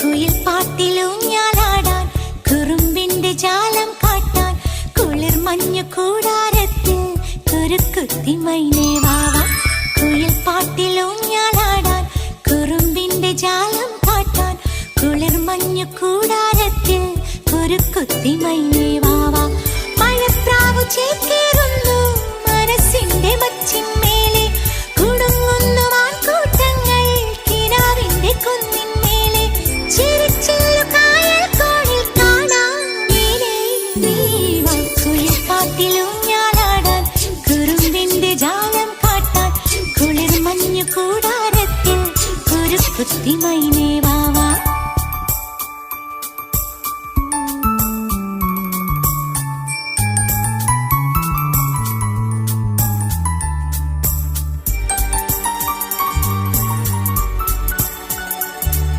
കുയിൽ പാട്ടിലൂഞ്ഞാലാടാൻ കുറുമ്പിന്റെ ജാലം കാട്ടാൻ കുളിർ മഞ്ഞു കൂടാരത്തിൽ കുരുക്കുത്തി മൈനേ വാവാ. കുയിൽ പാട്ടിലൂഞ്ഞാലാടാൻ കുറുമ്പിന്റെ ജാലം കാട്ടാൻ കുളിർ മഞ്ഞു കൂടാരത്തിൽ കുരുക്കുത്തി മൈനേ വാവാ. മഴപ്രാവു ചേക്കേറുന്നു മനസ്സിന്റെ മച്ചിന്മേലെ കുടുങ്ങുന്നു മാൻകൂട്ടങ്ങൾ കിനാവിന്റെ കുന്നിന്മേലെ ചിരിച്ചില്ലു കായൽ കോണിൽ കാണാം മേലെ നീവാ. കുയിൽ പാട്ടിലൂഞ്ഞാലാടാൻ കുറുമ്പിന്റെ ജാലം കാട്ടാൻ കുളിർ മഞ്ഞു കൂടാരത്തിൽ കുരുക്കുത്തി മൈന